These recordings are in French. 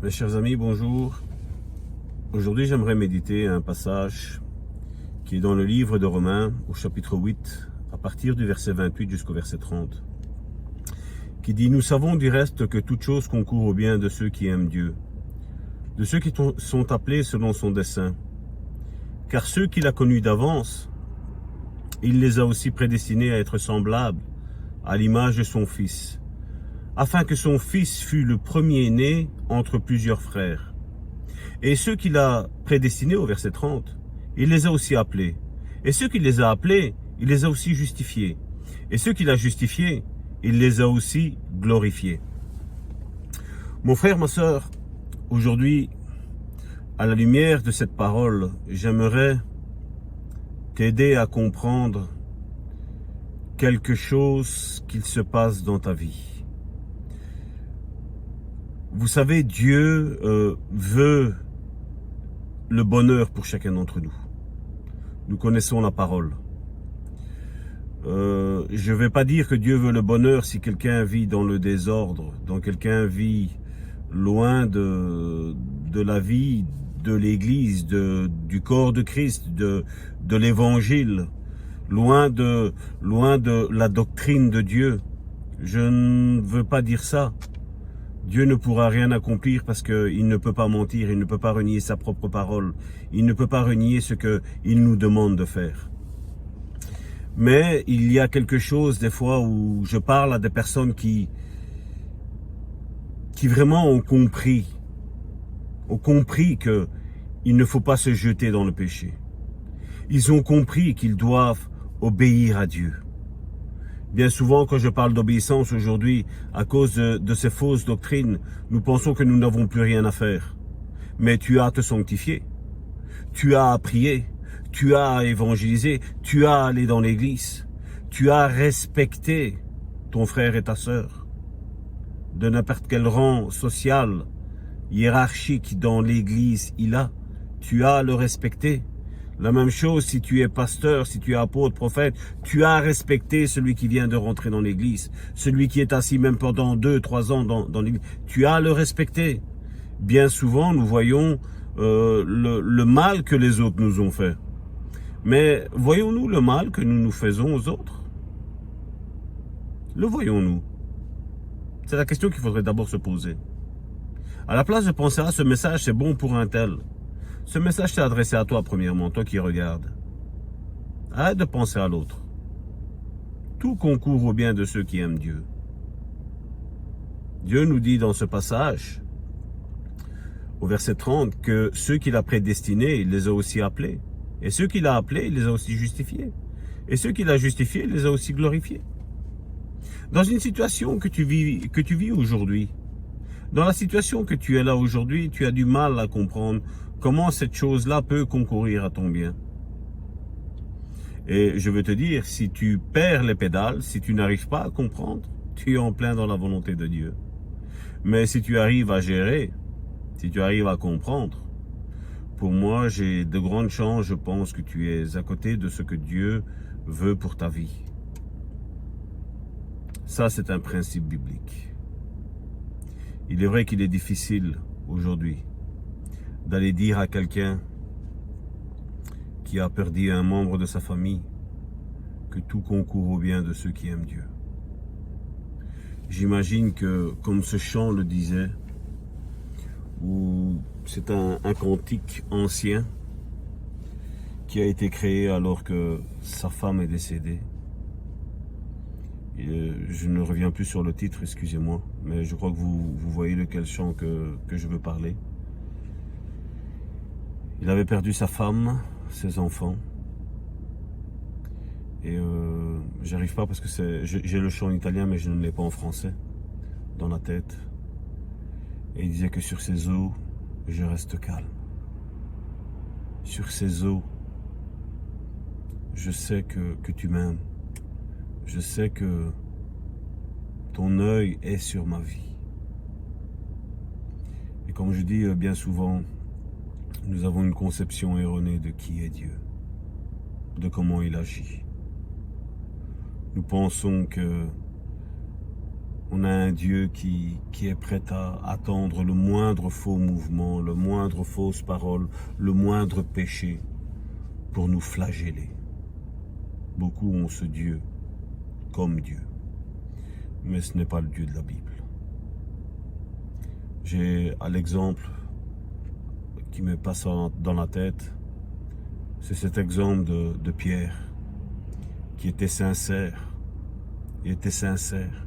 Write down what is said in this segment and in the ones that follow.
Mes chers amis, bonjour. Aujourd'hui, j'aimerais méditer un passage qui est dans le livre de Romains, au chapitre 8, à partir du verset 28 jusqu'au verset 30, qui dit « Nous savons du reste que toute chose concourt au bien de ceux qui aiment Dieu, de ceux qui sont appelés selon son dessein. Car ceux qu'il a connus d'avance, il les a aussi prédestinés à être semblables à l'image de son Fils, afin que son Fils fût le premier-né entre plusieurs frères. Et ceux qu'il a prédestinés, au verset 30, il les a aussi appelés. Et ceux qu'il les a appelés, il les a aussi justifiés. Et ceux qu'il a justifiés, il les a aussi glorifiés. » Mon frère, ma sœur, aujourd'hui, à la lumière de cette parole, j'aimerais t'aider à comprendre quelque chose qu'il se passe dans ta vie. Vous savez, Dieu veut le bonheur pour chacun d'entre nous. Nous connaissons la parole. Je ne vais pas dire que Dieu veut le bonheur si quelqu'un vit dans le désordre, quand quelqu'un vit loin de la vie de l'Église, du corps de Christ, de l'Évangile, loin de la doctrine de Dieu. Je ne veux pas dire ça. Dieu ne pourra rien accomplir parce qu'il ne peut pas mentir, il ne peut pas renier sa propre parole, il ne peut pas renier ce qu'il nous demande de faire. Mais il y a quelque chose des fois où je parle à des personnes qui vraiment ont compris qu'il ne faut pas se jeter dans le péché. Ils ont compris qu'ils doivent obéir à Dieu. Bien souvent, quand je parle d'obéissance aujourd'hui, à cause de ces fausses doctrines, nous pensons que nous n'avons plus rien à faire. Mais tu as à te sanctifier, tu as à prier, tu as à évangéliser, tu as à aller dans l'église, tu as à respecter ton frère et ta sœur, de n'importe quel rang social, hiérarchique dans l'église il a, tu as à le respecter. La même chose si tu es pasteur, si tu es apôtre, prophète, tu as à respecter celui qui vient de rentrer dans l'église, celui qui est assis même pendant 2-3 ans dans l'église, tu as à le respecter. Bien souvent, nous voyons le mal que les autres nous ont fait. Mais voyons-nous le mal que nous nous faisons aux autres? Le voyons-nous? C'est la question qu'il faudrait d'abord se poser. À la place de penser à ce message, c'est bon pour un tel. Ce message s'est adressé à toi premièrement, toi qui regardes. Arrête de penser à l'autre. Tout concourt au bien de ceux qui aiment Dieu. Dieu nous dit dans ce passage, au verset 30, que ceux qu'il a prédestinés, il les a aussi appelés. Et ceux qu'il a appelés, il les a aussi justifiés. Et ceux qu'il a justifiés, il les a aussi glorifiés. Dans une situation que tu vis aujourd'hui, dans la situation que tu es là aujourd'hui, tu as du mal à comprendre comment cette chose-là peut concourir à ton bien. Et je veux te dire, si tu perds les pédales, si tu n'arrives pas à comprendre, tu es en plein dans la volonté de Dieu. Mais si tu arrives à gérer, si tu arrives à comprendre, pour moi, j'ai de grandes chances, je pense que tu es à côté de ce que Dieu veut pour ta vie. Ça, c'est un principe biblique. Il est vrai qu'il est difficile aujourd'hui d'aller dire à quelqu'un qui a perdu un membre de sa famille que tout concourt au bien de ceux qui aiment Dieu. J'imagine que, comme ce chant le disait, où c'est un cantique ancien qui a été créé alors que sa femme est décédée. Et je ne reviens plus sur le titre, excusez-moi, mais je crois que vous voyez de quel chant que je veux parler. Il avait perdu sa femme, ses enfants. Et j'arrive pas parce que j'ai le chant en italien, mais je ne l'ai pas en français dans la tête. Et il disait que sur ces eaux, je reste calme. Sur ces eaux, je sais que tu m'aimes. Je sais que ton œil est sur ma vie. Et comme je dis bien souvent, nous avons une conception erronée de qui est Dieu, de comment il agit. Nous pensons que On a un Dieu qui est prêt à attendre le moindre faux mouvement, le moindre fausse parole, le moindre péché pour nous flageller. Beaucoup ont ce Dieu comme Dieu, mais ce n'est pas le Dieu de la Bible. J'ai à l'exemple qui me passe dans la tête, c'est cet exemple de Pierre, qui était sincère. Il était sincère.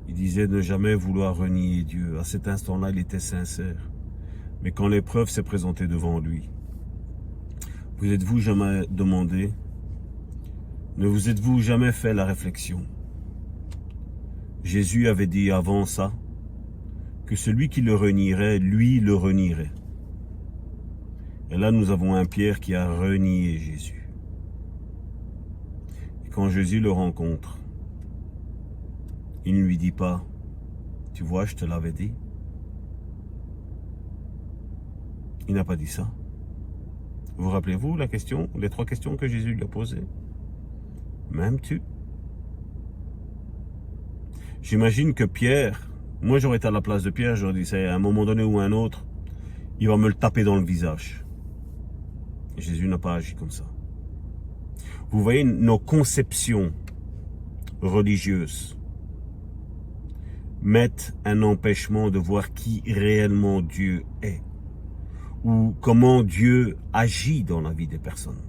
Il disait ne jamais vouloir renier Dieu. À cet instant-là, il était sincère. Mais quand l'épreuve s'est présentée devant lui, vous êtes-vous jamais demandé, ne vous êtes-vous jamais fait la réflexion? Jésus avait dit avant ça que celui qui le renierait, lui le renierait. Et là, nous avons un Pierre qui a renié Jésus. Et quand Jésus le rencontre, il ne lui dit pas, tu vois, je te l'avais dit. Il n'a pas dit ça. Vous rappelez-vous la question, les 3 questions que Jésus lui a posées? M'aimes-tu? J'imagine que Pierre, moi j'aurais été à la place de Pierre, j'aurais dit, c'est à un moment donné ou un autre, il va me le taper dans le visage. Et Jésus n'a pas agi comme ça. Vous voyez, nos conceptions religieuses mettent un empêchement de voir qui réellement Dieu est, ou comment Dieu agit dans la vie des personnes.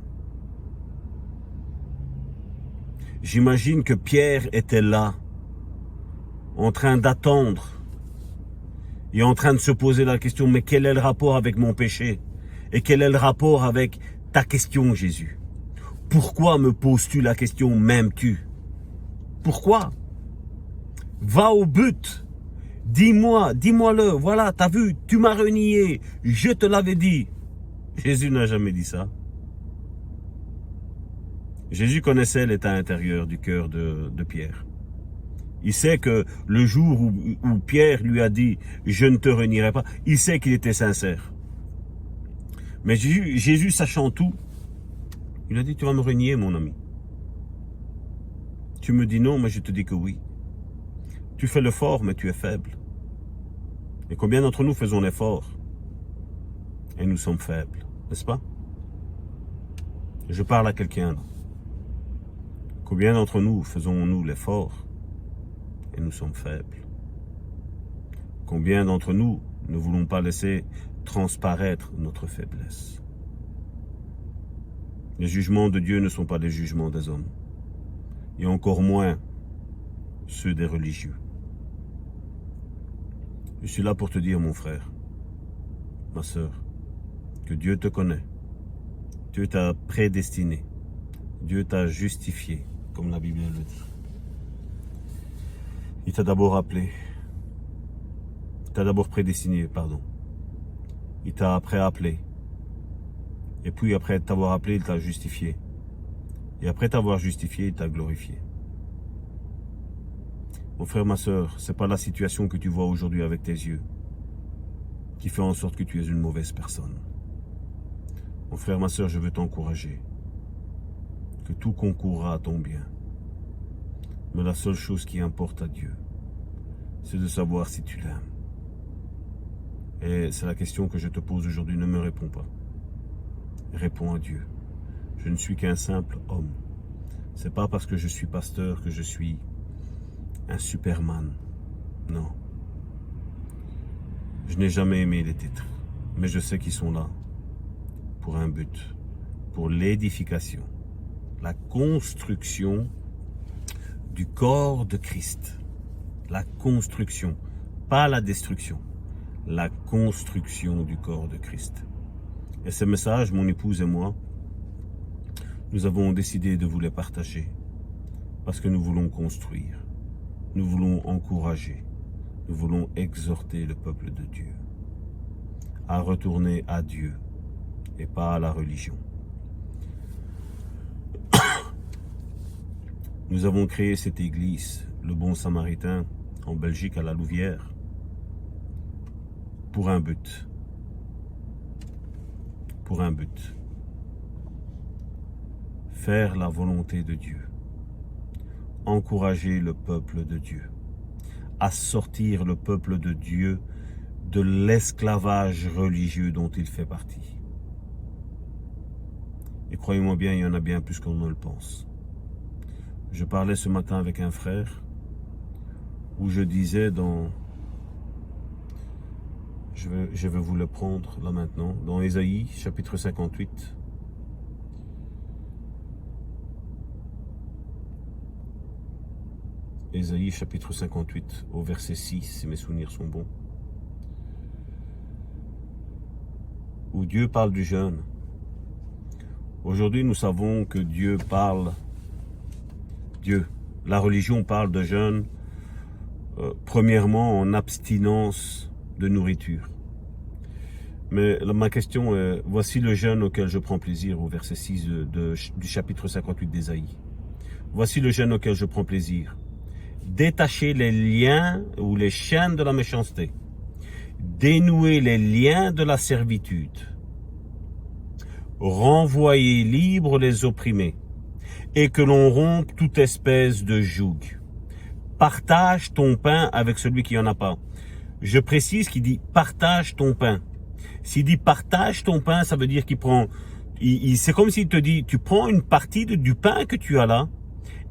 J'imagine que Pierre était là, en train d'attendre, et en train de se poser la question, mais quel est le rapport avec mon péché? Et quel est le rapport avec ta question, Jésus? Pourquoi me poses-tu la question, m'aimes-tu? Pourquoi? Va au but. Dis-moi-le. Voilà, t'as vu, tu m'as renié. Je te l'avais dit. Jésus n'a jamais dit ça. Jésus connaissait l'état intérieur du cœur de Pierre. Il sait que le jour où Pierre lui a dit « Je ne te renierai pas », il sait qu'il était sincère. Mais Jésus, sachant tout, il a dit « Tu vas me renier, mon ami. Tu me dis non, mais je te dis que oui. Tu fais le fort, mais tu es faible. Et combien d'entre nous faisons l'effort et nous sommes faibles, n'est-ce pas? Je parle à quelqu'un là. Combien d'entre nous faisons-nous l'effort et nous sommes faibles? Combien d'entre nous ne voulons pas laisser transparaître notre faiblesse? Les jugements de Dieu ne sont pas les jugements des hommes, et encore moins ceux des religieux. Je suis là pour te dire, mon frère, ma sœur, que Dieu te connaît, Dieu t'a prédestiné, Dieu t'a justifié, comme la Bible le dit. Il t'a d'abord appelé, il t'a d'abord prédestiné, pardon. Il t'a après appelé, et puis après t'avoir appelé, il t'a justifié. Et après t'avoir justifié, il t'a glorifié. Mon frère, ma sœur, ce n'est pas la situation que tu vois aujourd'hui avec tes yeux qui fait en sorte que tu es une mauvaise personne. Mon frère, ma sœur, je veux t'encourager. Que tout concourra à ton bien. Mais la seule chose qui importe à Dieu, c'est de savoir si tu l'aimes. Et c'est la question que je te pose aujourd'hui. Ne me réponds pas. Réponds à Dieu. Je ne suis qu'un simple homme. C'est pas parce que je suis pasteur que je suis un Superman. Non. Je n'ai jamais aimé les titres. Mais je sais qu'ils sont là pour un but. Pour l'édification. La construction du corps de Christ. La construction. Pas la destruction. La construction du corps de Christ. Et ce message, mon épouse et moi, nous avons décidé de vous les partager parce que nous voulons construire, nous voulons encourager, nous voulons exhorter le peuple de Dieu à retourner à Dieu et pas à la religion. Nous avons créé cette église, le Bon Samaritain, en Belgique, à la Louvière, pour un but. Pour un but. Faire la volonté de Dieu. encourager le peuple de Dieu, à sortir le peuple de Dieu de l'esclavage religieux dont il fait partie. Et croyez-moi bien, il y en a bien plus qu'on ne le pense. Je parlais ce matin avec un frère où je disais je vais vous le prendre là maintenant, dans Ésaïe chapitre 58. Ésaïe chapitre 58 au verset 6, si mes souvenirs sont bons. Où Dieu parle du jeûne. Aujourd'hui, nous savons que la religion parle de jeûne, premièrement en abstinence de nourriture. Mais ma question est, voici le jeûne auquel je prends plaisir, au verset 6 du chapitre 58 d'Ésaïe. Voici le jeûne auquel je prends plaisir. Détacher les liens ou les chaînes de la méchanceté. Dénouer les liens de la servitude. Renvoyer libres les opprimés. Et que l'on rompe toute espèce de joug. Partage ton pain avec celui qui n'en a pas. Je précise qu'il dit partage ton pain. S'il dit partage ton pain, ça veut dire qu'il prend... c'est comme s'il te dit, tu prends une partie du pain que tu as là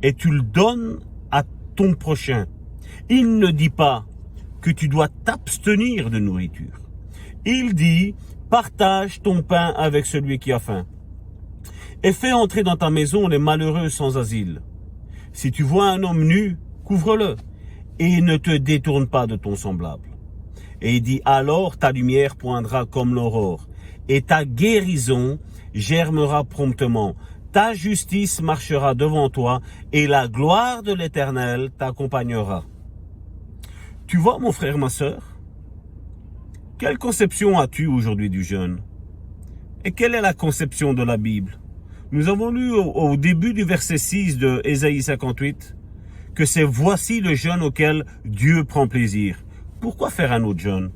et tu le donnes à ton prochain. Il ne dit pas que tu dois t'abstenir de nourriture. Il dit, partage ton pain avec celui qui a faim. Et fais entrer dans ta maison les malheureux sans asile. Si tu vois un homme nu, couvre-le et ne te détourne pas de ton semblable. Et il dit, alors ta lumière poindra comme l'aurore et ta guérison germera promptement. Ta justice marchera devant toi et la gloire de l'Éternel t'accompagnera. Tu vois, mon frère, ma sœur, quelle conception as-tu aujourd'hui du jeûne? Et quelle est la conception de la Bible? Nous avons lu au début du verset 6 de Ésaïe 58 que c'est voici le jeûne auquel Dieu prend plaisir. Pourquoi faire un autre jeûne?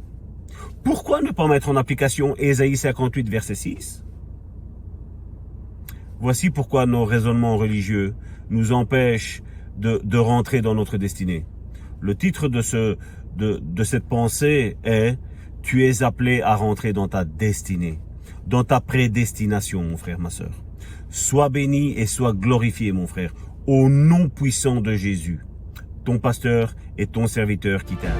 Pourquoi ne pas mettre en application Ésaïe 58 verset 6? Voici pourquoi nos raisonnements religieux nous empêchent de rentrer dans notre destinée. Le titre de cette pensée est « Tu es appelé à rentrer dans ta destinée, dans ta prédestination, mon frère, ma sœur. » Sois béni et sois glorifié, mon frère, au nom puissant de Jésus, ton pasteur et ton serviteur qui t'aime.